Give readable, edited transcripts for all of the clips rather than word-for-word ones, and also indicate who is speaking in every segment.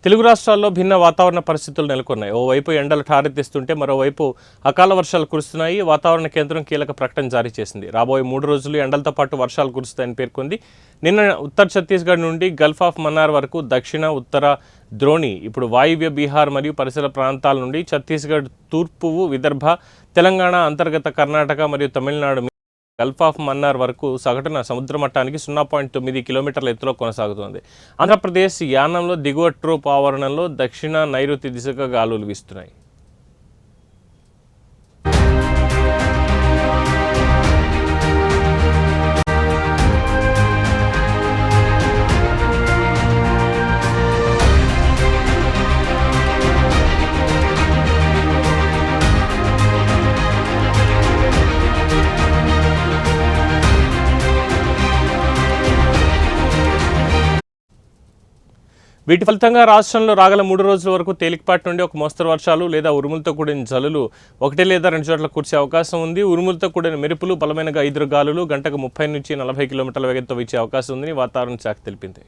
Speaker 1: తెలుగు రాష్ట్రాల్లో భిన్న వాతావరణ పరిస్థితులు నెలకొన్నాయి. ఓవైపు ఎండలు ఠారెత్తిస్తుంటే మరోవైపు అకాల వర్షాలు కురుస్తున్నాయి. వాతావరణ కేంద్రం కీలక ప్రకటన జారీ చేసింది. రాబోయే 3 రోజులు ఎండలతో పాటు వర్షాలు కురుస్తాయని పేర్కొంది. నిన్న ఉత్తర ఛత్తీస్గఢ్ నుండి గల్ఫ్ ఆఫ్ మన్నార్ వరకు దక్షిణ ఉత్తర ద్రోణి ఇప్పుడు వాయువ్య బీహార్ మరియు పరిసర ప్రాంతాల నుండి ఛత్తీస్గఢ్, తూర్పు విదర్భ, తెలంగాణ, అంతర్గత కర్ణాటక మరియు తమిళనాడు గల్ఫ్ ఆఫ్ మన్నార్ వరకు సగటున సముద్ర మట్టానికి 0.9 కిలోమీటర్ల ఎత్తులో కొనసాగుతోంది. ఆంధ్రప్రదేశ్ యానంలో దిగువ ట్రోప్ ఆవరణంలో దక్షిణ నైరుతి దిశగా గాలులు వీస్తున్నాయి. వీటి ఫలితంగా రాష్ట్రంలో రాగల 3 రోజుల వరకు తేలికపాటి నుండి ఒక మోస్తరు వర్షాలు లేదా ఉరుములతో కూడిన జల్లులు 1 లేదా 2 చోట్ల కురిసే అవకాశం ఉంది. ఉరుములతో కూడిన మెరుపులు, బలమైన ఈదురు గాలులు గంటకు 30 నుంచి 40 కిలోమీటర్ల వేగంతో వీచే అవకాశం ఉందని వాతావరణ శాఖ తెలిపింది.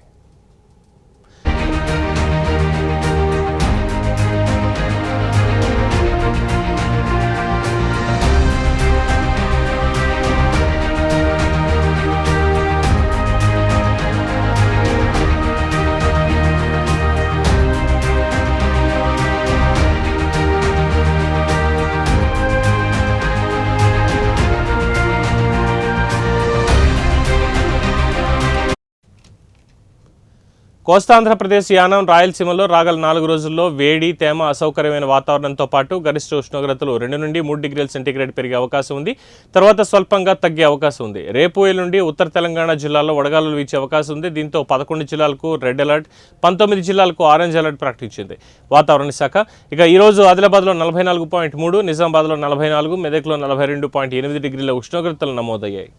Speaker 1: కోస్తాంధ్రప్రదేశ్, యానం, రాయలసీమలో రాగల 4 రోజుల్లో వేడి, తేమ, అసౌకర్యమైన వాతావరణంతో పాటు గరిష్ట ఉష్ణోగ్రతలు 2 నుండి 3 డిగ్రీల సెంటీగ్రేడ్ పెరిగే అవకాశం ఉంది. తర్వాత స్వల్పంగా తగ్గే అవకాశం ఉంది. రేపు నుండి ఉత్తర తెలంగాణ జిల్లాల్లో వడగాలులు వీచే అవకాశం ఉంది. దీంతో 11 జిల్లాలకు రెడ్ అలర్ట్, 19 జిల్లాలకు ఆరెంజ్ అలర్ట్ ప్రకటించింది వాతావరణ శాఖ. ఇక ఈరోజు ఆదిలాబాద్లో 44.3, నిజామాబాద్లో 44, మెదక్లో 42.8 డిగ్రీల ఉష్ణోగ్రతలు నమోదయ్యాయి.